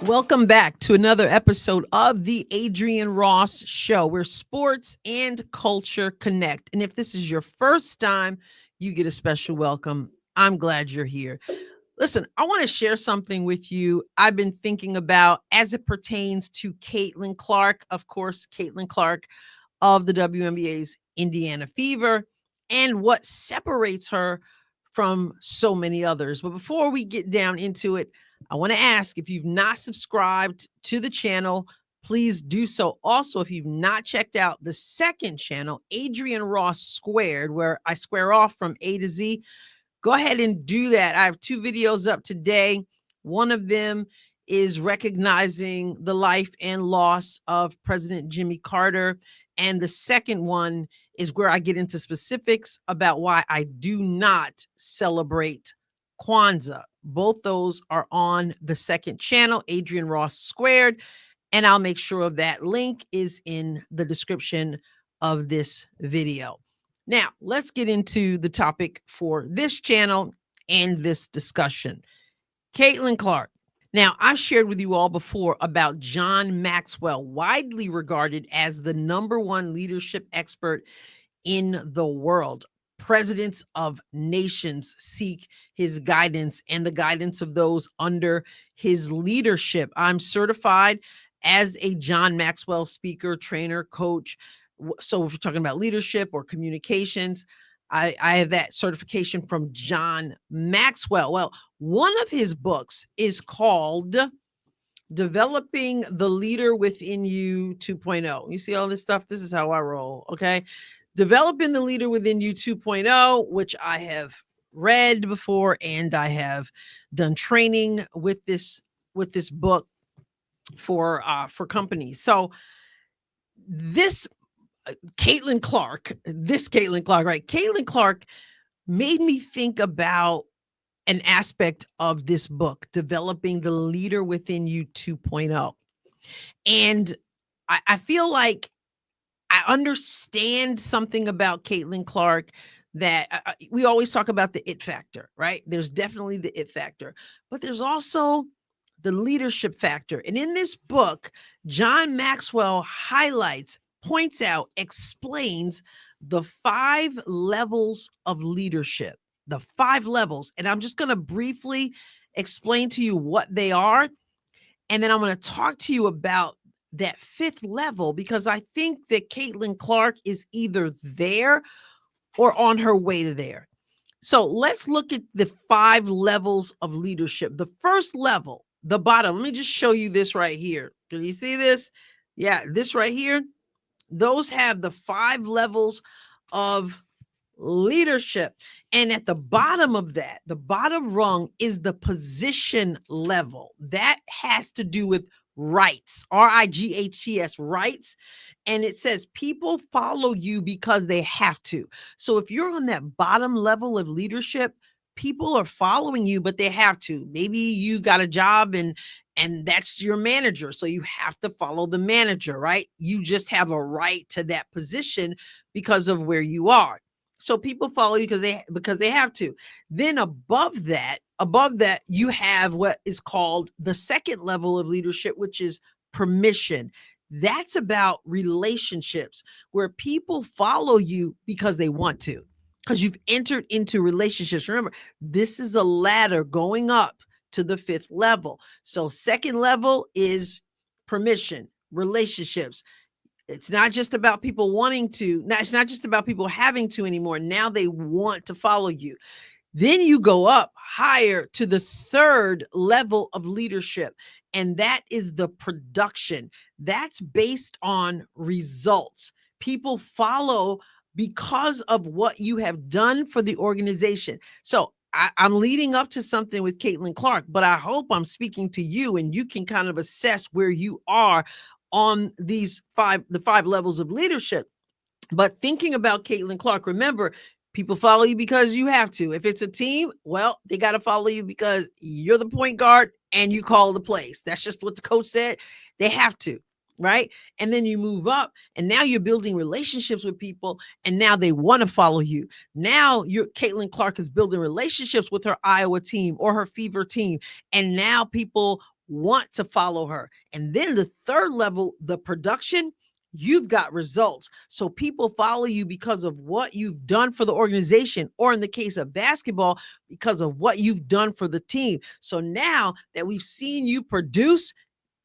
Welcome back to another episode of the Adrienne Ross Show, where sports and culture connect. And if this is your first time, you get a special welcome. I'm glad you're here. Listen, I want to share something with you I've been thinking about as it pertains to Caitlin Clark. Of course, Caitlin Clark of the WNBA's Indiana Fever and what separates her from so many others. But before we get down into it, I want to ask if you've not subscribed to the channel, please do so. Also, if you've not checked out the second channel, Adrienne Ross Squared, where I square off from A to Z, go ahead and do that. I have two videos up today. One of them is recognizing the life and loss of President Jimmy Carter. And the second one is where I get into specifics about why I do not celebrate Kwanzaa. Both those are on the second channel, Adrienne Ross Squared. And I'll make sure that link is in the description of this video. Now, let's get into the topic for this channel and this discussion. Caitlin Clark. Now, I've shared with you all before about John Maxwell, widely regarded as the #1 leadership expert in the world. Presidents of nations seek his guidance and the guidance of those under his leadership. I'm certified as a John Maxwell speaker, trainer, coach. So if you're talking about leadership or communications, I have that certification from John Maxwell. Well, one of his books is called Developing the Leader Within You 2.0. You see all this stuff? This is how I roll, okay? Developing the Leader Within You 2.0, which I have read before, and I have done training with this book for companies. So this Caitlin Clark, right? Caitlin Clark made me think about an aspect of this book, Developing the Leader Within You 2.0. And I feel like I understand something about Caitlin Clark that we always talk about the it factor, right? There's definitely the it factor, but there's also the leadership factor. And in this book, John Maxwell highlights, points out, explains the 5 levels of leadership, the 5 levels. And I'm just going to briefly explain to you what they are. And then I'm going to talk to you about that 5th level, because I think that Caitlin Clark is either there or on her way to there. So let's look at the 5 levels of leadership. The first level, the bottom, let me just show you this right here. Can you see this? Yeah, this right here. Those have the 5 levels of leadership. And at the bottom of that, the bottom rung is the position level. That has to do with rights, RIGHTS, rights. And it says people follow you because they have to. So if you're on that bottom level of leadership, people are following you, but they have to. Maybe you got a job and that's your manager. So you have to follow the manager, right? You just have a right to that position because of where you are. So people follow you because they have to. Then above that, you have what is called the second level of leadership, which is permission. That's about relationships where people follow you because they want to, because you've entered into relationships. Remember, this is a ladder going up to the 5th level. So second level is permission, relationships. It's not just about people wanting to. Now, it's not just about people having to anymore. Now they want to follow you. Then you go up higher to the 3rd level of leadership, and that is the production. That's based on results. People follow because of what you have done for the organization. So I'm leading up to something with Caitlin Clark, but I hope I'm speaking to you and you can kind of assess where you are on the 5 levels of leadership. But thinking about Caitlin Clark, remember, people follow you because you have to. If it's a team, well, they got to follow you because you're the point guard and you call the plays. That's just what the coach said. They have to, right? And then you move up and now you're building relationships with people and now they want to follow you. Now Caitlin Clark is building relationships with her Iowa team or her Fever team. And now people want to follow her. And then the third level, the production, you've got results. So people follow you because of what you've done for the organization, or in the case of basketball, because of what you've done for the team. So now that we've seen you produce,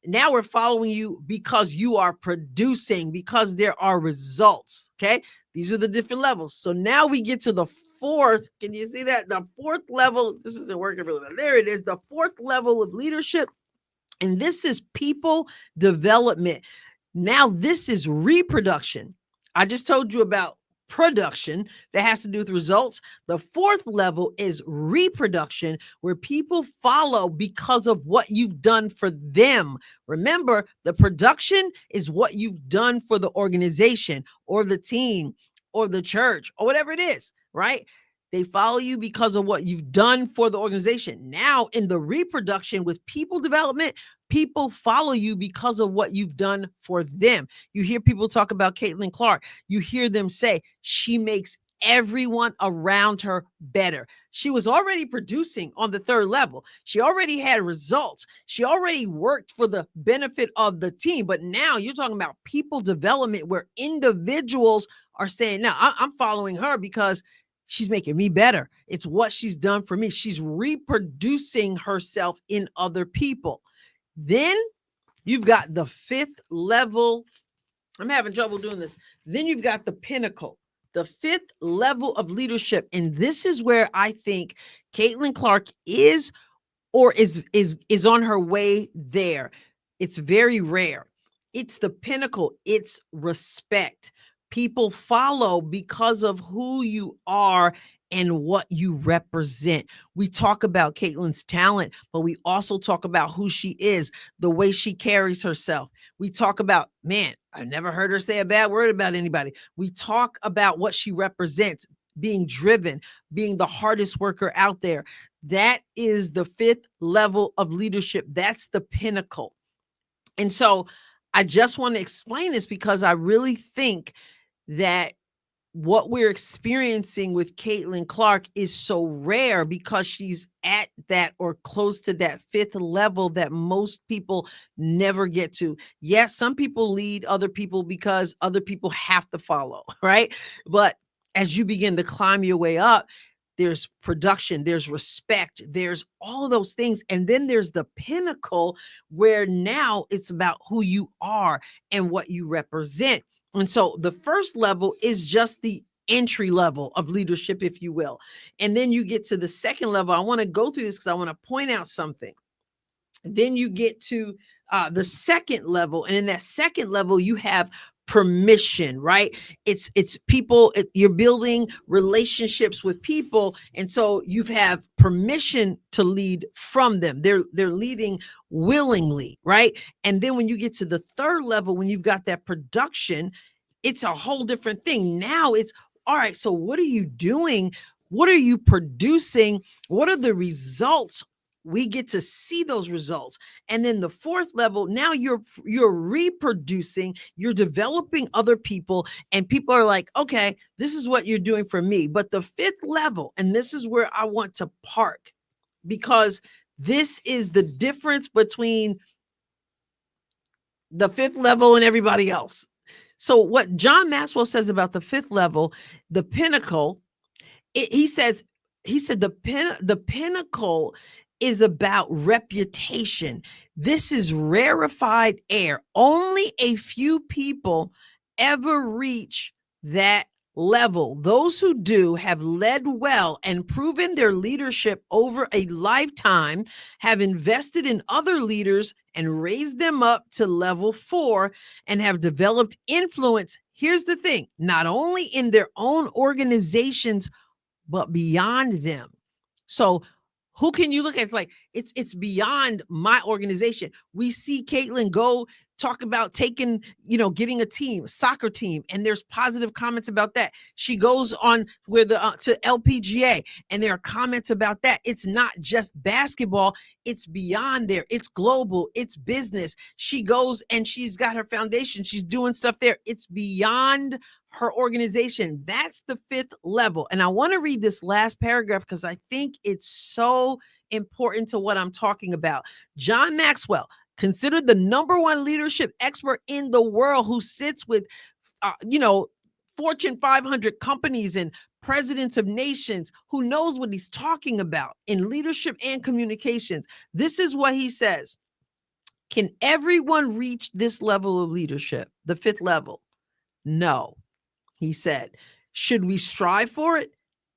now we're following you because you are producing, because there are results. Okay. These are the different levels. So now we get to the fourth. Can you see that? The fourth level. This isn't working really well. There it is. The fourth level of leadership. And this is people development. Now, this is reproduction. I just told you about production that has to do with results. The fourth level is reproduction, where people follow because of what you've done for them. Remember, the production is what you've done for the organization or the team or the church or whatever it is, right? They follow you because of what you've done for the organization. Now, in the reproduction with people development, people follow you because of what you've done for them. You hear people talk about Caitlin Clark. You hear them say she makes everyone around her better. She was already producing on the third level. She already had results. She already worked for the benefit of the team. But now you're talking about people development where individuals are saying, now I'm following her because she's making me better. It's what she's done for me. She's reproducing herself in other people. Then you've got the fifth level. I'm having trouble doing this. Then you've got the pinnacle, the fifth level of leadership. And this is where I think Caitlin Clark is on her way there. It's very rare. It's the pinnacle. It's respect. People follow because of who you are and what you represent. We talk about Caitlin's talent, but we also talk about who she is, the way she carries herself. We talk about, man, I never heard her say a bad word about anybody. We talk about what she represents, being driven, being the hardest worker out there. That is the fifth level of leadership. That's the pinnacle. And so I just want to explain this because I really think that what we're experiencing with Caitlin Clark is so rare because she's at that or close to that fifth level that most people never get to. Yes, some people lead other people because other people have to follow, right? But as you begin to climb your way up, there's production, there's respect, there's all of those things. And then there's the pinnacle where now it's about who you are and what you represent. And so the first level is just the entry level of leadership, if you will. And then you get to the second level. I want to go through this because I want to point out something. Then you get to the second level. And in that second level, you have permission, right? It's people, you're building relationships with people. And so you have permission to lead from them. They're leading willingly, right? And then when you get to the third level, when you've got that production, it's a whole different thing. Now it's, all right, so what are you doing? What are you producing? What are the results? We get to see those results. And then the fourth level, now you're reproducing, you're developing other people, and people are like, okay, this is what you're doing for me. But the fifth level, and this is where I want to park, because this is the difference between the fifth level and everybody else. So what John Maxwell says about the fifth level, the pinnacle, he said the pinnacle is about reputation. This is rarefied air. Only a few people ever reach that level. Those who do have led well and proven their leadership over a lifetime, have invested in other leaders and raised them up to level 4, and have developed influence. Here's the thing, not only in their own organizations, but beyond them. So who can you look at? It's like, it's beyond my organization. We see Caitlin go talk about taking, getting a team, soccer team, and there's positive comments about that. She goes on with to LPGA, and there are comments about that. It's not just basketball, it's beyond there. It's global, it's business. She goes and she's got her foundation. She's doing stuff there. It's beyond her organization. That's the fifth level. And I want to read this last paragraph because I think it's so important to what I'm talking about. John Maxwell, considered the number one leadership expert in the world, who sits with, Fortune 500 companies and presidents of nations, who knows what he's talking about in leadership and communications. This is what he says. Can everyone reach this level of leadership, the fifth level? No, he said. Should we strive for it?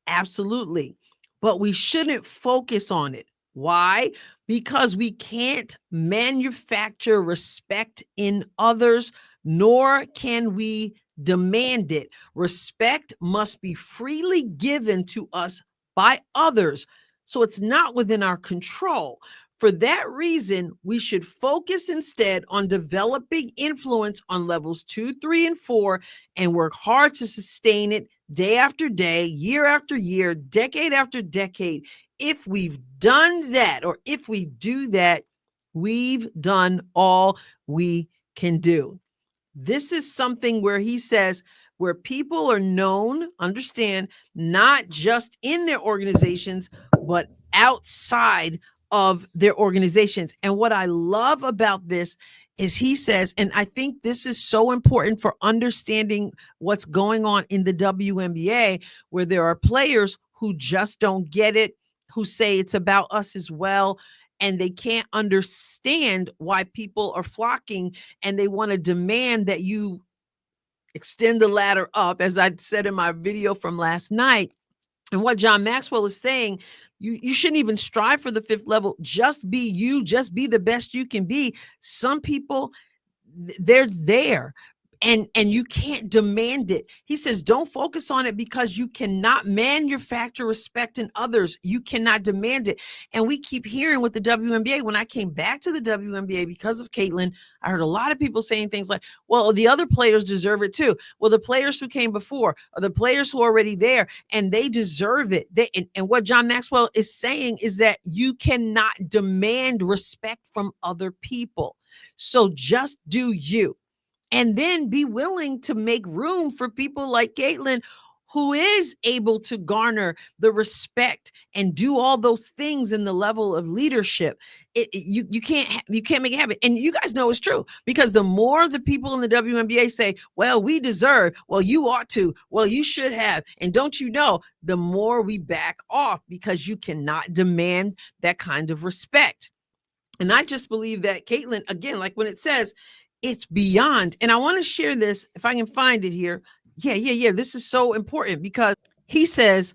Absolutely. But we shouldn't focus on it. Why? Because we can't manufacture respect in others, nor can we demand it. Respect must be freely given to us by others, so it's not within our control. For that reason, we should focus instead on developing influence on levels 2, 3, and 4, and work hard to sustain it day after day, year after year, decade after decade. If we've done that, or if we do that, we've done all we can do. This is something where he says, where people are known, understand, not just in their organizations, but outside of their organizations. And what I love about this is he says, and I think this is so important for understanding what's going on in the WNBA, where there are players who just don't get it, who say it's about us as well. And they can't understand why people are flocking, and they want to demand that you extend the ladder up, as I said in my video from last night. And what John Maxwell is saying, you shouldn't even strive for the fifth level. Just be you, just be the best you can be. Some people, they're there, and you can't demand it. He says, don't focus on it, because you cannot manufacture respect in others. You cannot demand it. And we keep hearing with the WNBA. When I came back to the WNBA because of Caitlin, I heard a lot of people saying things like, well, the other players deserve it too. Well, the players who came before are the players who are already there, and they deserve it. And what John Maxwell is saying is that you cannot demand respect from other people. So just do you. And then be willing to make room for people like Caitlin, who is able to garner the respect and do all those things in the level of leadership. You can't make it happen. And you guys know it's true, because the more the people in the WNBA say, well, we deserve, well, you ought to, well, you should have, and don't you know, the more we back off, because you cannot demand that kind of respect. And I just believe that Caitlin, again, like when it says, it's beyond. And I want to share this, if I can find it here. Yeah. This is so important, because he says,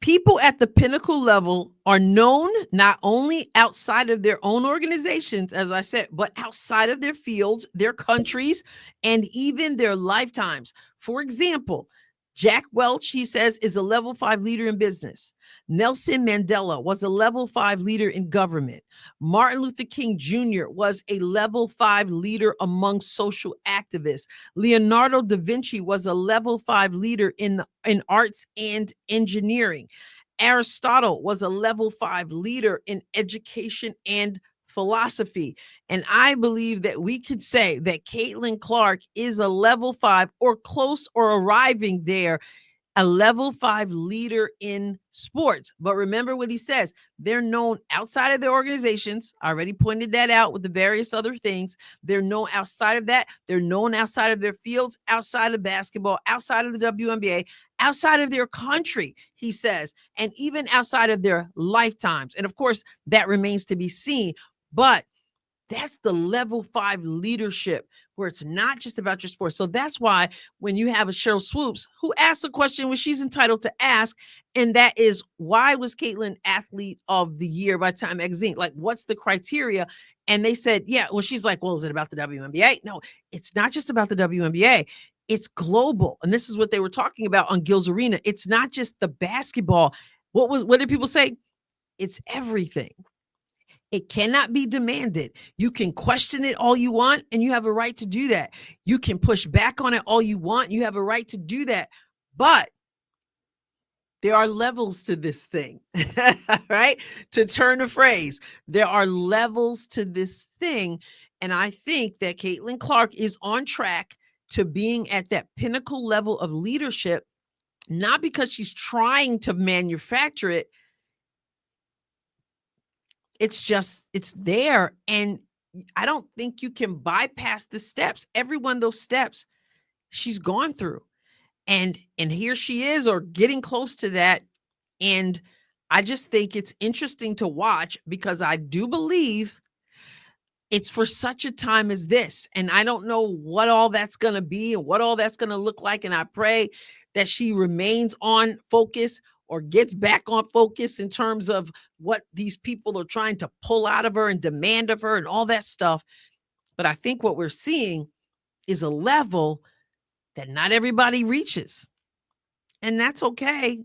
people at the pinnacle level are known not only outside of their own organizations, as I said, but outside of their fields, their countries, and even their lifetimes. For example, Jack Welch, he says, is a level 5 leader in business. Nelson Mandela was a level 5 leader in government. Martin Luther King Jr. was a level 5 leader among social activists. Leonardo da Vinci was a level 5 leader in arts and engineering. Aristotle was a level 5 leader in education and philosophy. And I believe that we could say that Caitlin Clark is a level 5, or close, or arriving there, a level 5 leader in sports. But remember what he says, they're known outside of their organizations. I already pointed that out with the various other things. They're known outside of that. They're known outside of their fields, outside of basketball, outside of the WNBA, outside of their country, he says, and even outside of their lifetimes. And of course, that remains to be seen. But that's the level 5 leadership, where it's not just about your sport. So that's why when you have a Cheryl Swoops who asks a question which she's entitled to ask, and that is, why was Caitlin Athlete of the Year by Time Magazine? Like, what's the criteria? And they said, yeah, well, she's like, well, is it about the WNBA? No, it's not just about the WNBA. It's global. And this is what they were talking about on Gil's Arena. It's not just the basketball. What did people say? It's everything. It cannot be demanded. You can question it all you want, and you have a right to do that. You can push back on it all you want. You have a right to do that. But there are levels to this thing, right? To turn a phrase, there are levels to this thing. And I think that Caitlin Clark is on track to being at that pinnacle level of leadership, not because she's trying to manufacture it. It's just, it's there. And I don't think you can bypass the steps. Every one of those steps she's gone through. And here she is, or getting close to that. And I just think it's interesting to watch, because I do believe it's for such a time as this. And I don't know what all that's going to be and what all that's going to look like. And I pray that she remains on focus, or gets back on focus in terms of what these people are trying to pull out of her and demand of her and all that stuff. But I think what we're seeing is a level that not everybody reaches. And that's okay,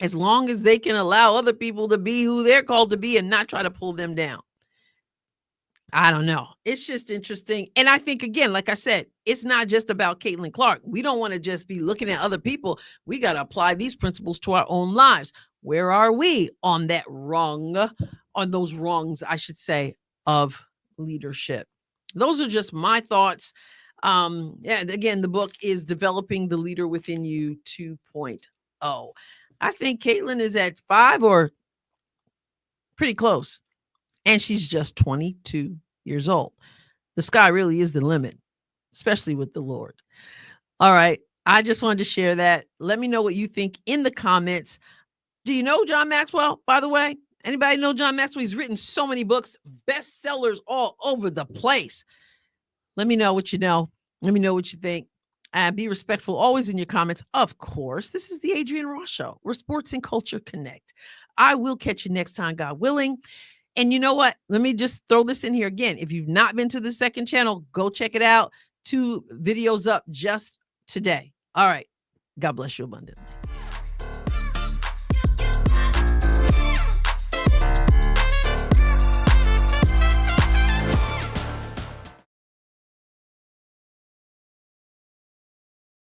as long as they can allow other people to be who they're called to be and not try to pull them down. I don't know. It's just interesting. And I think, again, like I said, it's not just about Caitlin Clark. We don't want to just be looking at other people. We got to apply these principles to our own lives. Where are we on that rung, on those rungs, I should say, of leadership? Those are just my thoughts. Yeah, again, the book is Developing the Leader Within You 2.0. I think Caitlin is at 5, or pretty close. And she's just 22 years old. The sky really is the limit, especially with the Lord. All right. I just wanted to share that. Let me know what you think in the comments. Do you know John Maxwell, by the way? Anybody know John Maxwell? He's written so many books, bestsellers all over the place. Let me know what you know. Let me know what you think. Be respectful always in your comments. Of course, this is the Adrienne Ross Show, where sports and culture connect. I will catch you next time, God willing. And you know what? Let me just throw this in here again. If you've not been to the second channel, go check it out. 2 videos up just today. All right. God bless you abundantly.